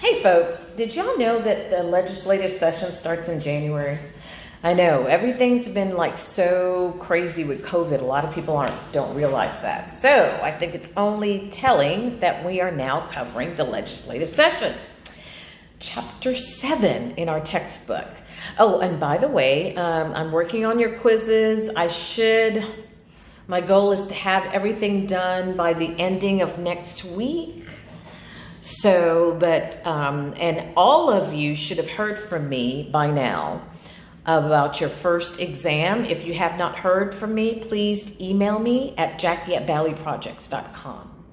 Hey folks, did y'all know that the legislative session starts in January? I know, everything's been like so crazy with COVID. A lot of people don't realize that. So I think it's only telling that we are now covering the legislative session. Chapter 7 in our textbook. Oh, and by the way, I'm working on your quizzes. My goal is to have everything done by the ending of next week. And all of you should have heard from me by now about your first exam. If you have not heard from me, please email me at jackie@valleyprojects.com.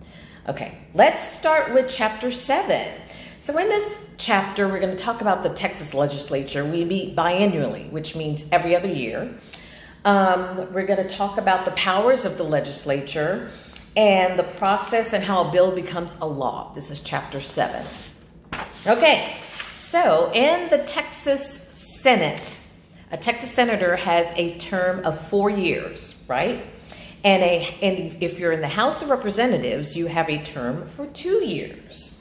Okay, let's start with chapter 7. So in this chapter, we're going to talk about the Texas legislature. We meet biannually, which means every other year. We're going to talk about the powers of the legislature and the process and how a bill becomes a law. This is chapter 7. Okay, so in the Texas Senate, a Texas senator has a term of 4 years, right? And if you're in the House of Representatives, you have a term for 2 years.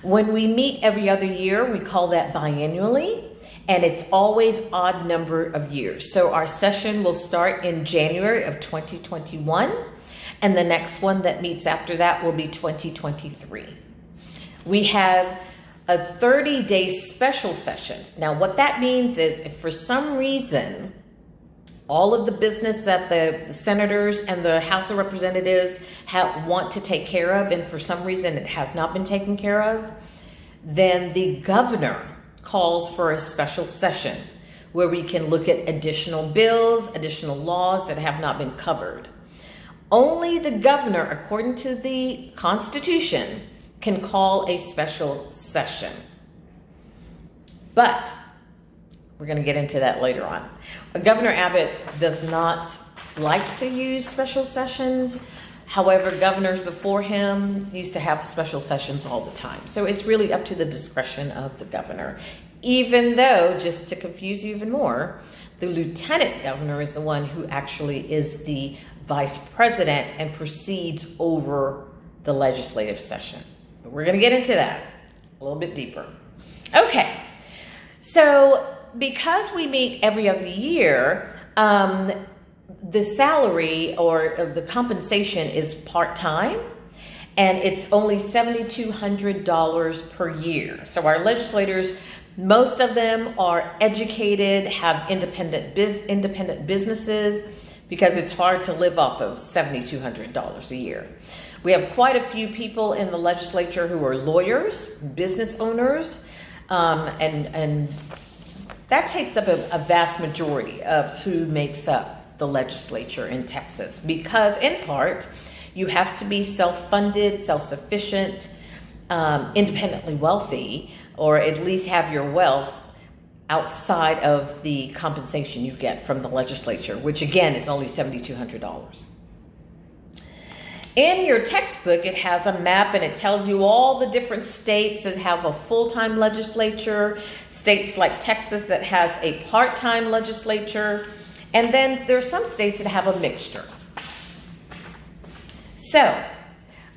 When we meet every other year, we call that biannually, and it's always odd number of years. So our session will start in January of 2021. And the next one that meets after that will be 2023. We have a 30-day special session. Now, what that means is if for some reason all of the business that the senators and the House of Representatives want to take care of, and for some reason it has not been taken care of, then the governor calls for a special session where we can look at additional bills, additional laws that have not been covered. Only the governor, according to the Constitution, can call a special session. But we're going to get into that later on. Governor Abbott does not like to use special sessions. However, governors before him used to have special sessions all the time. So it's really up to the discretion of the governor. Even though, just to confuse you even more, the lieutenant governor is the one who actually is the vice president and proceeds over the legislative session. But we're going to get into that a little bit deeper. Okay, so because we meet every other year, the salary or the compensation is part-time, and it's only $7,200 per year. So our legislators, most of them are educated, have independent businesses, because it's hard to live off of $7,200 a year. We have quite a few people in the legislature who are lawyers, business owners, and that takes up a vast majority of who makes up the legislature in Texas, because in part, you have to be self-funded, self-sufficient, independently wealthy, or at least have your wealth outside of the compensation you get from the legislature, which again is only $7,200. In your textbook, it has a map and it tells you all the different states that have a full-time legislature, states like Texas that has a part-time legislature, and then there are some states that have a mixture. So,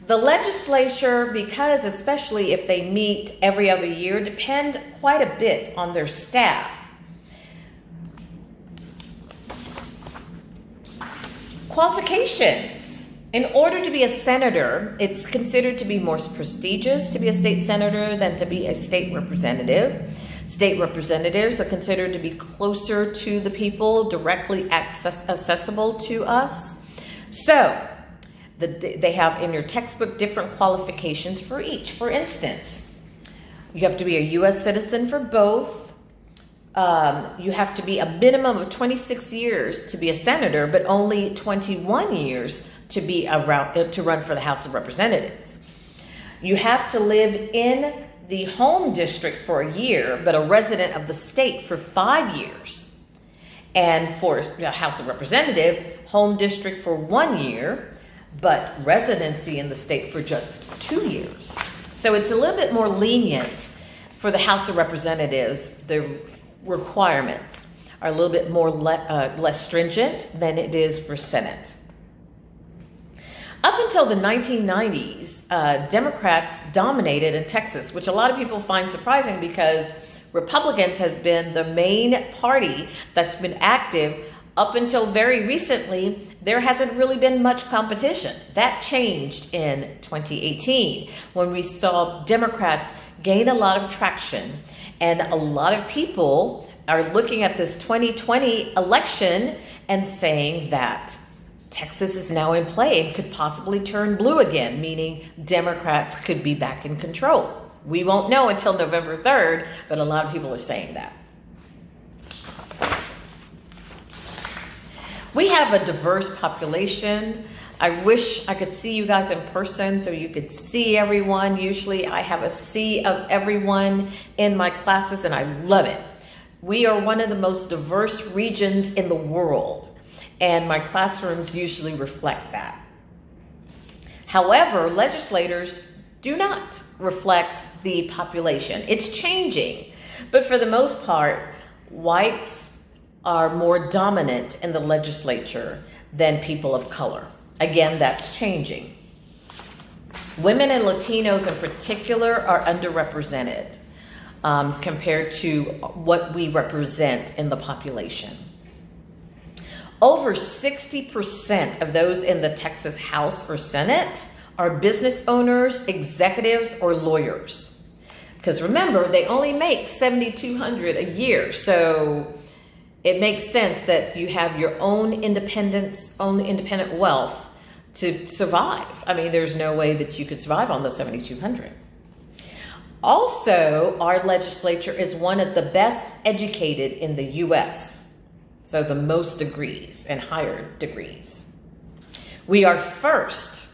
the legislature, because especially if they meet every other year, depend quite a bit on their staff. Qualifications. In order to be a senator, it's considered to be more prestigious to be a state senator than to be a state representative. State representatives are considered to be closer to the people, directly accessible to us. So, they have in your textbook different qualifications for each. For instance, you have to be a U.S. citizen for both. You have to be a minimum of 26 years to be a senator, but only 21 years to run for the House of Representatives. You have to live in the home district for a year, but a resident of the state for 5 years. And for the House of Representative, home district for 1 year, but residency in the state for just 2 years. So it's a little bit more lenient for the House of Representatives. The requirements are a little bit more less stringent than it is for Senate. Up until the 1990s, Democrats dominated in Texas, which a lot of people find surprising because Republicans have been the main party that's been active. Up until very recently, there hasn't really been much competition. That changed in 2018 when we saw Democrats gain a lot of traction, and a lot of people are looking at this 2020 election and saying that Texas is now in play and could possibly turn blue again, meaning Democrats could be back in control. We won't know until November 3rd, but a lot of people are saying that. We have a diverse population. I wish I could see you guys in person so you could see everyone. Usually I have a sea of everyone in my classes and I love it. We are one of the most diverse regions in the world, and my classrooms usually reflect that. However, legislators do not reflect the population. It's changing, but for the most part, whites are more dominant in the legislature than people of color. Again, that's changing. Women and Latinos in particular are underrepresented compared to what we represent in the population. Over 60% of those in the Texas House or Senate are business owners, executives, or lawyers. Because remember, they only make $7,200 a year, so it makes sense that you have your own independent wealth to survive. I mean, there's no way that you could survive on the $7,200. Also, our legislature is one of the best educated in the U.S., so the most degrees and higher degrees. We are first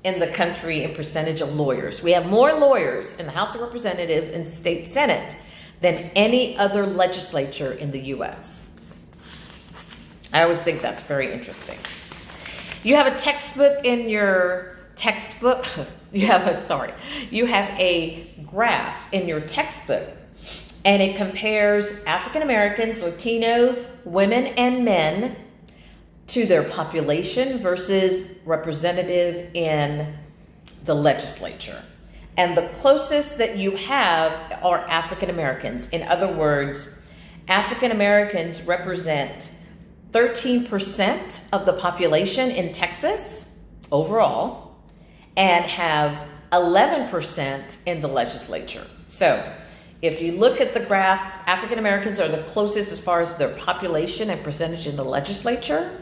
in the country in percentage of lawyers. We have more lawyers in the House of Representatives and State Senate than any other legislature in the U.S. I always think that's very interesting. You have a textbook in your textbook. You have a graph in your textbook, and it compares African Americans, Latinos, women, and men to their population versus representative in the legislature. And the closest that you have are African Americans. In other words, African Americans represent 13% of the population in Texas overall and have 11% in the legislature. So if you look at the graph, African Americans are the closest as far as their population and percentage in the legislature.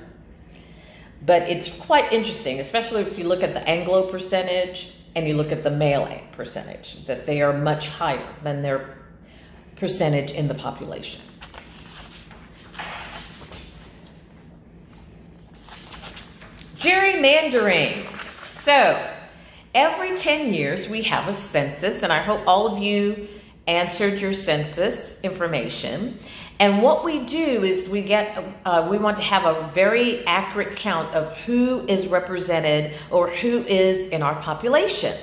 But it's quite interesting, especially if you look at the Anglo percentage and you look at the male percentage, that they are much higher than their percentage in the population. Gerrymandering. So every 10 years we have a census, and I hope all of you answered your census information. And what we do is we want to have a very accurate count of who is represented or who is in our population.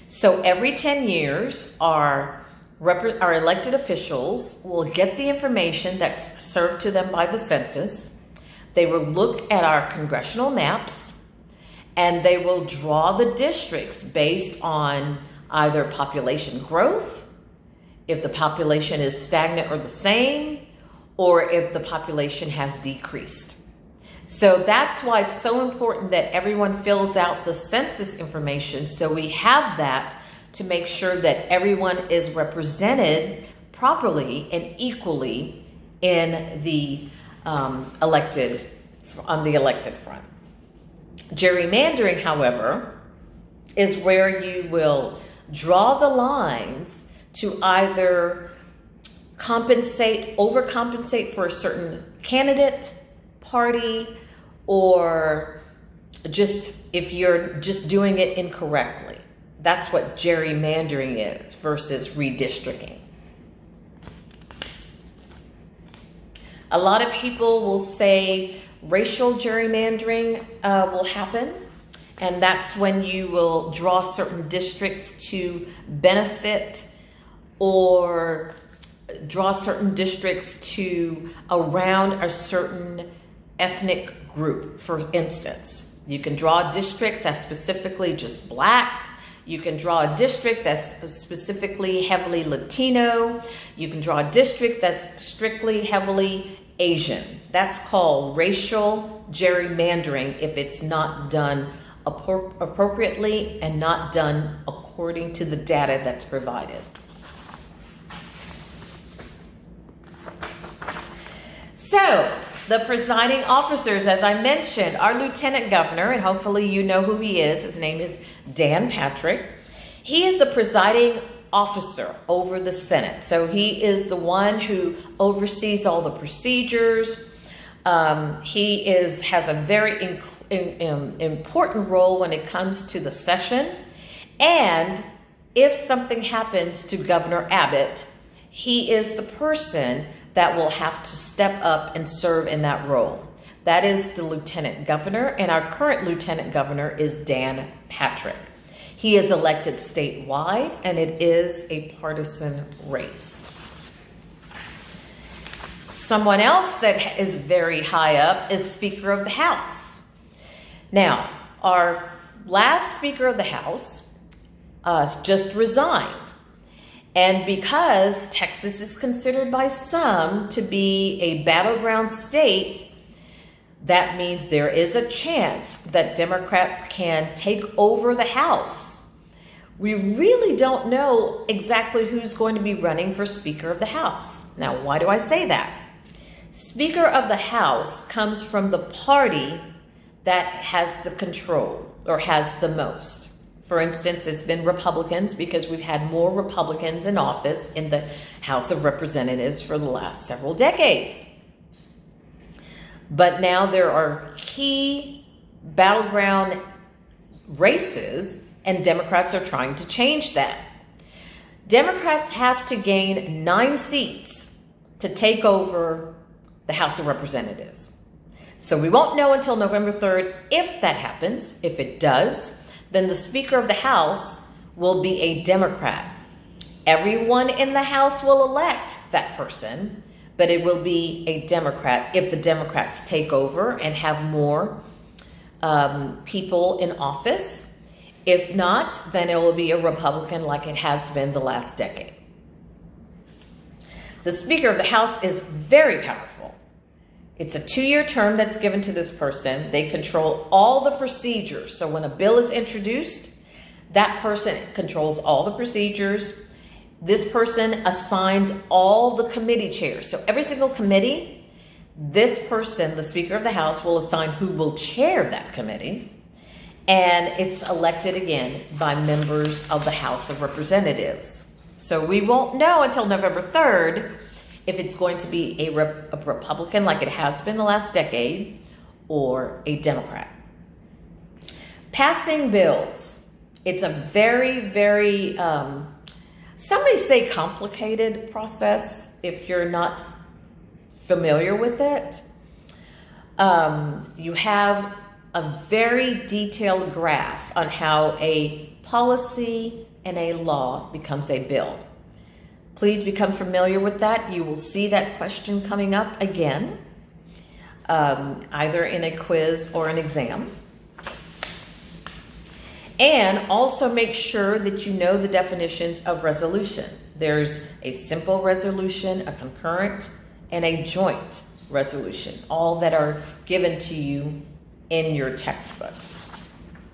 So every 10 years, our elected officials will get the information that's served to them by the census. They will look at our congressional maps, and they will draw the districts based on either population growth, if the population is stagnant or the same, or if the population has decreased. So that's why it's so important that everyone fills out the census information, so we have that to make sure that everyone is represented properly and equally in the on the elected front. Gerrymandering, however, is where you will draw the lines to either overcompensate for a certain candidate, party, or just if you're just doing it incorrectly. That's what gerrymandering is versus redistricting. A lot of people will say racial gerrymandering will happen, and that's when you will draw certain districts to benefit or draw certain districts to around a certain ethnic group, for instance. You can draw a district that's specifically just black. You can draw a district that's specifically heavily Latino. You can draw a district that's strictly heavily Asian. That's called racial gerrymandering if it's not done appropriately and not done according to the data that's provided. So, the presiding officers, as I mentioned, our lieutenant governor, and hopefully you know who he is. His name is Dan Patrick. He is the presiding officer over the Senate. So he is the one who oversees all the procedures. He has a very important role when it comes to the session. And if something happens to Governor Abbott, he is the person that will have to step up and serve in that role. That is the lieutenant governor, and our current lieutenant governor is Dan Patrick. He is elected statewide, and it is a partisan race. Someone else that is very high up is Speaker of the House. Now, our last Speaker of the House just resigned. And because Texas is considered by some to be a battleground state, that means there is a chance that Democrats can take over the House. We really don't know exactly who's going to be running for Speaker of the House. Now, why do I say that? Speaker of the House comes from the party that has the control or has the most. For instance, it's been Republicans because we've had more Republicans in office in the House of Representatives for the last several decades. But now there are key battleground races, and Democrats are trying to change that. Democrats have to gain 9 seats to take over the House of Representatives. So we won't know until November 3rd if that happens. If it does, then the Speaker of the House will be a Democrat. Everyone in the House will elect that person, but it will be a Democrat if the Democrats take over and have more people in office. If not, then it will be a Republican like it has been the last decade. The Speaker of the House is very powerful. It's a 2-year term that's given to this person. They control all the procedures. So when a bill is introduced, that person controls all the procedures. This person assigns all the committee chairs. So every single committee, this person, the Speaker of the House, will assign who will chair that committee. And it's elected again by members of the House of Representatives. So we won't know until November 3rd if it's going to be a Republican like it has been the last decade or a Democrat. Passing bills. It's a very, very, some may say complicated process if you're not familiar with it. You have a very detailed graph on how a policy and a law becomes a bill. Please become familiar with that. You will see that question coming up again, either in a quiz or an exam. And also make sure that you know the definitions of resolution. There's a simple resolution, a concurrent, and a joint resolution, all that are given to you in your textbook.